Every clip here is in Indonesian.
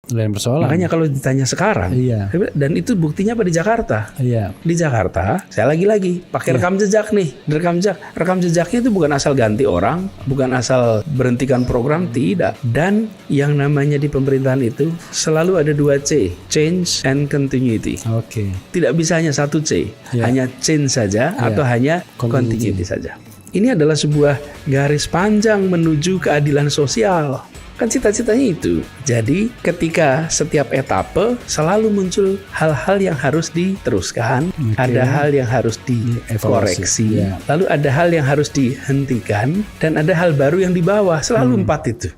Lain persoalan. Makanya kalau ditanya sekarang, Iya. dan itu buktinya apa di Jakarta? Iya. Di Jakarta, saya lagi pakai rekam jejak nih, rekam jejaknya itu bukan asal ganti orang, bukan asal berhentikan program, tidak. Dan yang namanya di pemerintahan itu selalu ada 2 C, change and continuity. Oke. Tidak bisa hanya 1 C, Iya. hanya change saja atau hanya Continuity. continuity saja. Ini adalah sebuah garis panjang menuju keadilan sosial. Kan cita-citanya itu. Jadi ketika setiap etape selalu muncul hal-hal yang harus diteruskan, ada hal yang harus dikoreksi, Ya. lalu ada hal yang harus dihentikan, dan ada hal baru yang dibawa. Selalu 4 itu.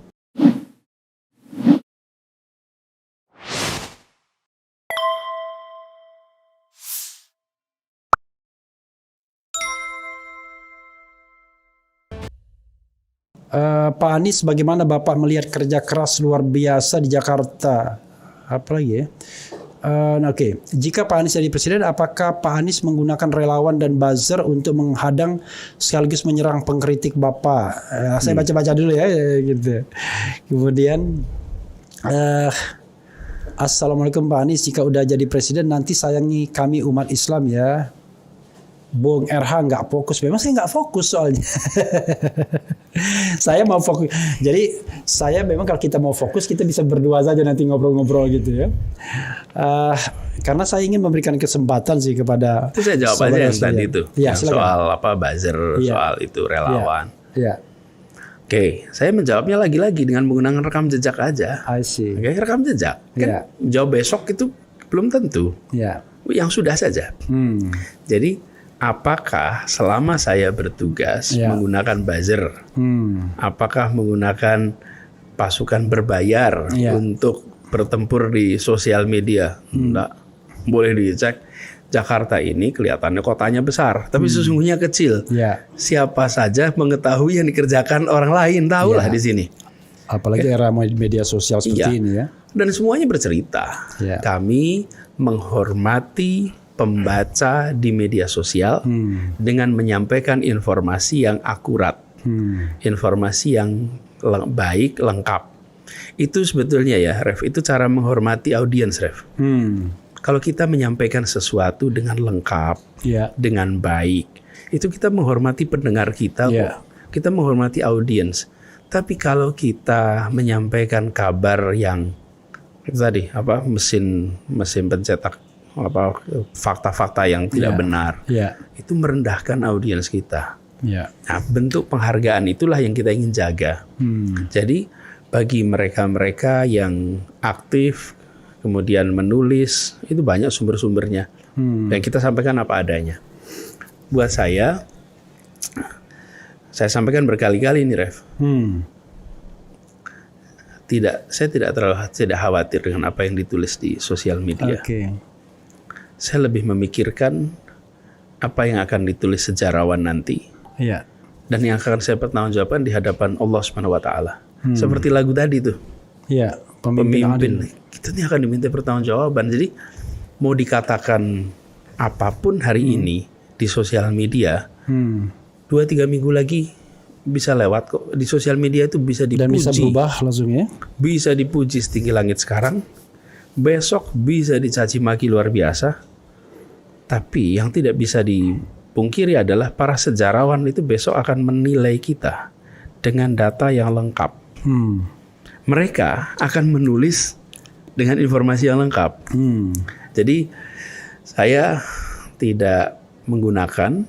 Pak Anies, bagaimana Bapak melihat kerja keras luar biasa di Jakarta? Apa lagi ya? Oke, jika Pak Anies jadi presiden, apakah Pak Anies menggunakan relawan dan buzzer untuk menghadang sekaligus menyerang pengkritik Bapak? Saya baca-baca dulu ya, gitu. Kemudian, Assalamualaikum Pak Anies, jika udah jadi presiden nanti sayangi kami umat Islam ya. Bung RH nggak fokus, memang saya nggak fokus soalnya. Saya mau fokus. Jadi saya memang kalau kita mau fokus kita bisa berdua saja nanti ngobrol-ngobrol gitu ya. Karena saya ingin memberikan kesempatan sih kepada. Itu saya jawab aja yang tadi itu, ya, yang soal apa buzzer, soal itu relawan. Ya. Oke, saya menjawabnya lagi-lagi dengan menggunakan rekam jejak aja. I see. Oke, rekam jejak. Kan jawab besok itu belum tentu. Ya. Yang sudah saja. Jadi apakah selama saya bertugas menggunakan buzzer, apakah menggunakan pasukan berbayar untuk bertempur di sosial media? Enggak. Boleh dicek. Jakarta ini kelihatannya kotanya besar, tapi sesungguhnya kecil. Siapa saja mengetahui yang dikerjakan orang lain, tahulah di sini. Apalagi era media sosial seperti ini ya. Dan semuanya bercerita. Kami menghormati pembaca di media sosial dengan menyampaikan informasi yang akurat, informasi yang baik, lengkap. Itu sebetulnya ya, Ref, itu cara menghormati audiens, Ref. Kalau kita menyampaikan sesuatu dengan lengkap, dengan baik, itu kita menghormati pendengar kita kok. Kita menghormati audiens. Tapi kalau kita menyampaikan kabar yang tadi apa mesin pencetak apa fakta-fakta yang tidak benar, itu merendahkan audiens kita. Nah, bentuk penghargaan itulah yang kita ingin jaga. Jadi bagi mereka-mereka yang aktif kemudian menulis, itu banyak sumber-sumbernya dan kita sampaikan apa adanya. Buat saya sampaikan berkali-kali ini, Ref. Saya tidak khawatir dengan apa yang ditulis di sosial media. Saya lebih memikirkan apa yang akan ditulis sejarawan nanti, dan yang akan saya pertanggungjawabkan di hadapan Allah Subhanahu Wa Taala. Seperti lagu tadi tuh, pemimpin kita ini akan diminta pertanggungjawaban. Jadi mau dikatakan apapun hari ini di sosial media, 2-3 minggu lagi bisa lewat kok. Di sosial media itu bisa dipuji, dan bisa berubah langsung ya. Bisa dipuji setinggi langit sekarang, besok bisa dicaci maki luar biasa. Tapi yang tidak bisa dipungkiri adalah para sejarawan itu besok akan menilai kita dengan data yang lengkap. Mereka akan menulis dengan informasi yang lengkap. Jadi saya tidak menggunakan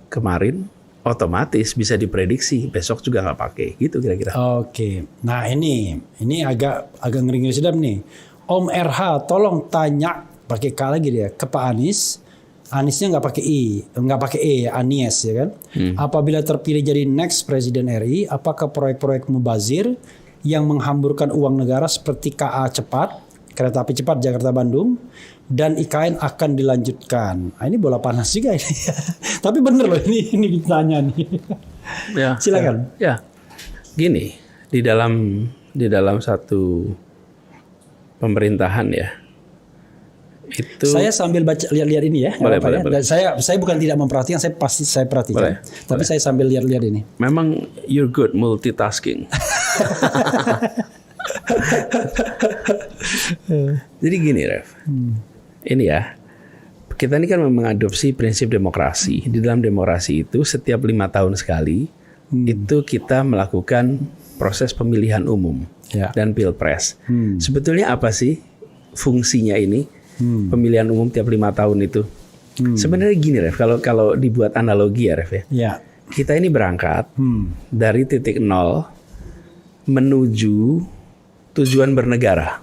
kemarin, otomatis bisa diprediksi besok juga nggak pakai, gitu kira-kira. Oke. Nah ini agak ngeri-ngeri sedap nih. Om RH, tolong tanya pakai K lagi dia ke Pak Anies. Aniesnya nggak pakai E, Anies ya kan. Apabila terpilih jadi next Presiden RI, apakah proyek-proyek mubazir yang menghamburkan uang negara seperti KA cepat, kereta api cepat Jakarta Bandung, dan IKN akan dilanjutkan? Nah, ini bola panas juga ini. Tapi bener loh ini ditanya nih. Silakan. Gini, di dalam satu pemerintahan ya. Itu saya sambil baca lihat-lihat ini ya. Boleh. Dan saya bukan tidak memperhatikan, saya pasti saya perhatikan. Tapi saya sambil lihat-lihat ini. Memang you're good multitasking. Jadi gini, Rev. Ini ya, kita ini kan mengadopsi prinsip demokrasi. Di dalam demokrasi itu setiap 5 tahun sekali itu kita melakukan proses pemilihan umum dan pilpres. Sebetulnya apa sih fungsinya ini pemilihan umum tiap 5 tahun itu? Sebenarnya gini, Rev. Kalau dibuat analogi ya, Rev ya. Kita ini berangkat dari titik nol menuju tujuan bernegara.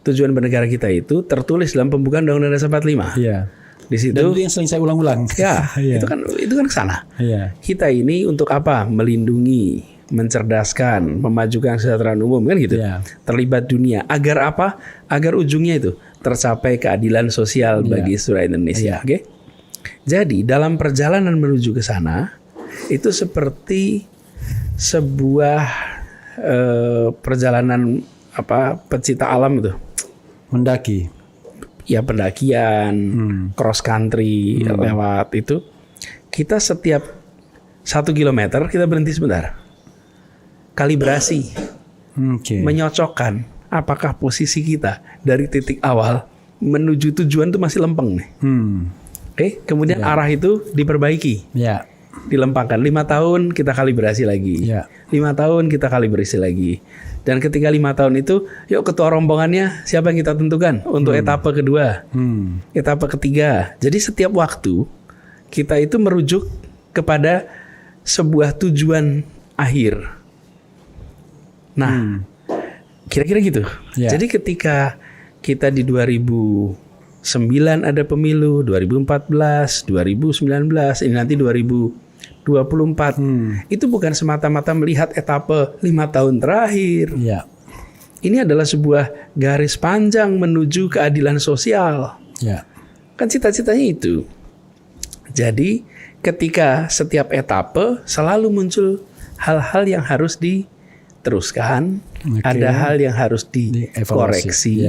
Tujuan bernegara kita itu tertulis dalam pembukaan Undang-Undang Dasar 45. Iya. Di situ. Dan itu yang sering saya ulang-ulang. Ya, itu kan ke sana. Iya. Kita ini untuk apa? Melindungi, mencerdaskan, memajukan kesejahteraan umum kan gitu. Iya. Terlibat dunia. Agar apa? Agar ujungnya itu tercapai keadilan sosial bagi seluruh Indonesia. Oke? Jadi dalam perjalanan menuju ke sana itu seperti sebuah perjalanan pecinta alam itu. Mendaki. Ya pendakian, cross country lewat itu. Kita setiap 1 kilometer kita berhenti sebentar. Kalibrasi. Menyocokkan apakah posisi kita dari titik awal menuju tujuan itu masih lempeng nih. Oke, kemudian arah itu diperbaiki. Dilempangkan 5 tahun kita kalibrasi lagi. 5 tahun kita kalibrasi lagi. Dan ketika 5 tahun itu, yuk ketua rombongannya siapa yang kita tentukan untuk etapa kedua, etapa ketiga. Jadi setiap waktu kita itu merujuk kepada sebuah tujuan akhir. Nah, kira-kira gitu. Jadi ketika kita di 2009 ada pemilu, 2014, 2019, ini nanti 2024. Itu bukan semata-mata melihat etapa 5 tahun terakhir. Ini adalah sebuah garis panjang menuju keadilan sosial. Kan cita-citanya itu. Jadi ketika setiap etapa selalu muncul hal-hal yang harus diteruskan, ada hal yang harus dikoreksi,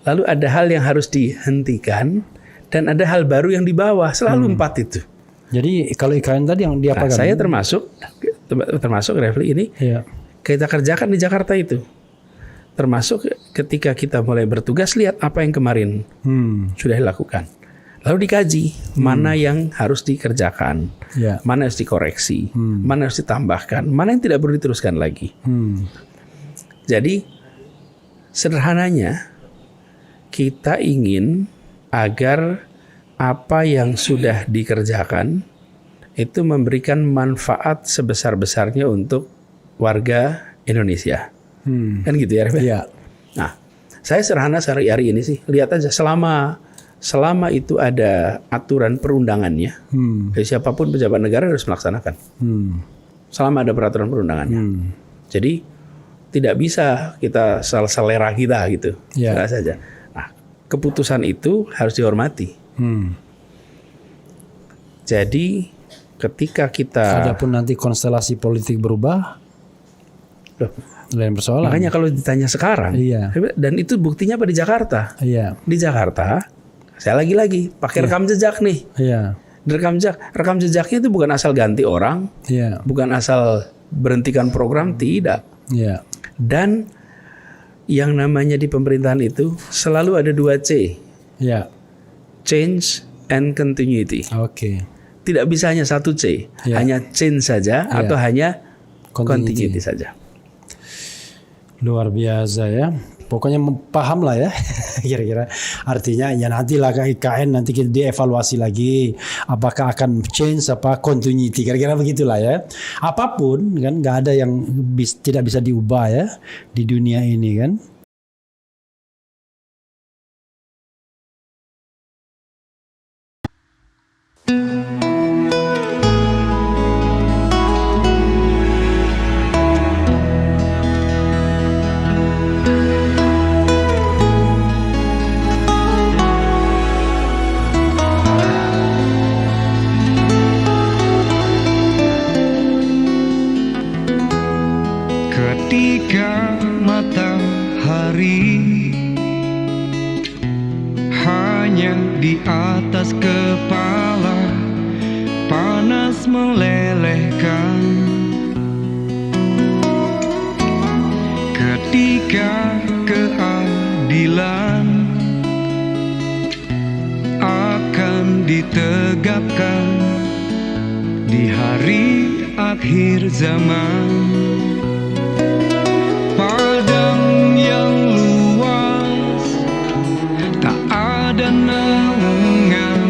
lalu ada hal yang harus dihentikan, dan ada hal baru yang dibawa. Selalu 4 itu. Jadi kalau IKN tadi yang diapakan? Saya termasuk Refli ini kita kerjakan di Jakarta itu. Termasuk ketika kita mulai bertugas, lihat apa yang kemarin sudah dilakukan. Lalu dikaji mana yang harus dikerjakan, mana harus dikoreksi, mana harus ditambahkan, mana yang tidak perlu diteruskan lagi. Jadi sederhananya kita ingin agar apa yang sudah dikerjakan itu memberikan manfaat sebesar-besarnya untuk warga Indonesia. Kan gitu ya, Ref? Nah, saya sederhana hari ini sih, lihat aja selama itu ada aturan perundangannya, siapapun pejabat negara harus melaksanakan. Selama ada peraturan perundangannya. Jadi tidak bisa kita selera kita gitu, saja. Nah, keputusan itu harus dihormati. Jadi ketika kita adapun nanti konstelasi politik berubah, lain persoalan. Makanya kalau ditanya sekarang, dan itu buktinya apa di Jakarta? Di Jakarta, saya lagi pakai rekam jejak nih. Rekam jejaknya itu bukan asal ganti orang, bukan asal berhentikan program, tidak. Dan yang namanya di pemerintahan itu selalu ada 2 C. Change and continuity. Tidak bisa hanya 1 C, hanya change saja atau hanya continuity saja. Luar biasa ya. Pokoknya paham lah ya. Kira-kira artinya ya nantilah IKN nanti kita dievaluasi lagi apakah akan change apa continuity. Kira-kira begitulah ya. Apapun kan nggak ada yang tidak bisa diubah ya di dunia ini kan. Ketika matahari hanya di atas kepala panas melelehkan, ketika Bukankah keadilan akan ditegakkan di hari akhir zaman? Padang yang luas tak ada naungan,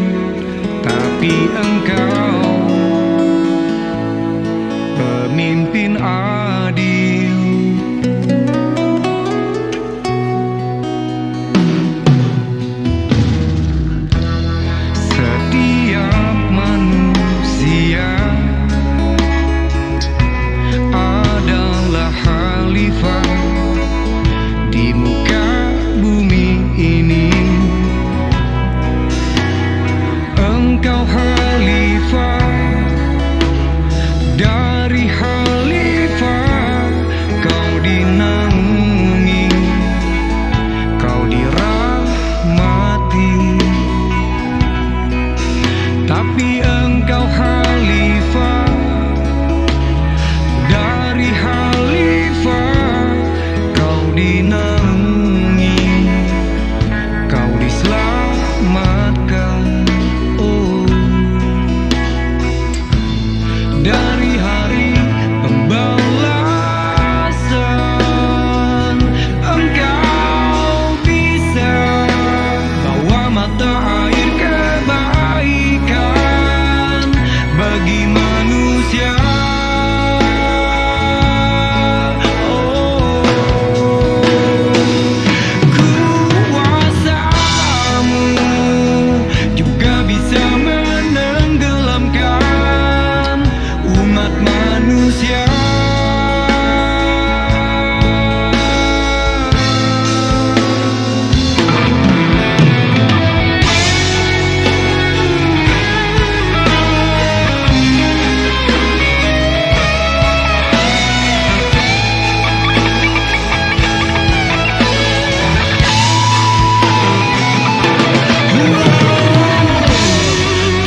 tapi Engkau pemimpin adil. Setiap manusia adalah khalifah di muka bumi ini. Engkau khalifah, dari khalifah kau dinaungi, kau dirahmati. Tapi Engkau khalifah, dari khalifah kau dinaungi, kau diselamatkan. Oh, dari hari pembalasan Engkau bisa bawa mata air kebaikan bagi manusia. Kuasamu juga bisa menenggelamkan umat manusia.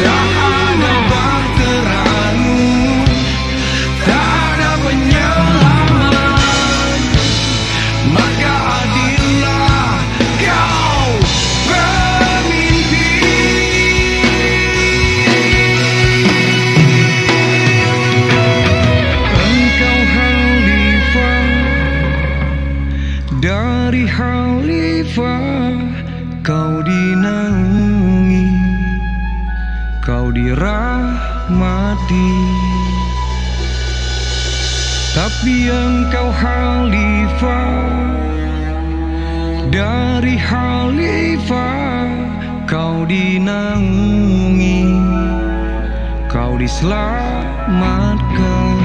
Tak ada bahteramu, tak ada penyelamat, maka adillah kau pemimpin. Engkau khalifah, dari khalifah kau dinaungi, kau dirahmati. Tapi Engkau khalifah, dari khalifah kau dinaungi, kau diselamatkan.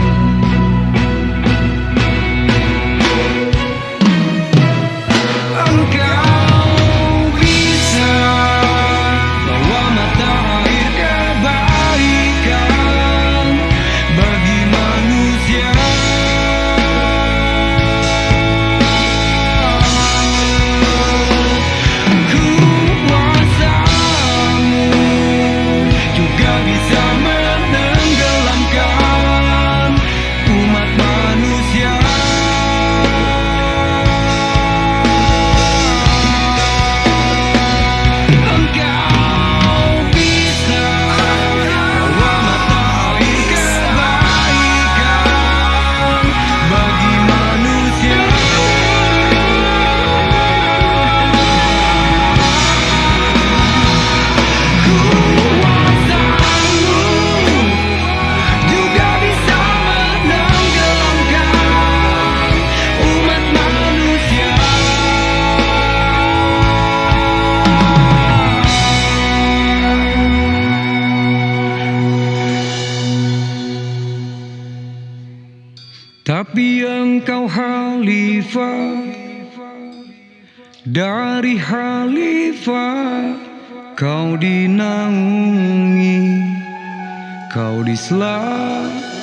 Engkau bisa bawa mata air kebaikan bagi manusia. Kuasamu juga bisa menenggelamkan umat manusia. Engkau bisa bawa mata air kebaikan bagi manusia. Kuasamu juga bisa menenggelamkan umat manusia. Tapi Engkau khalifah, dari khalifah kau dinaungi, kau diselamatkan.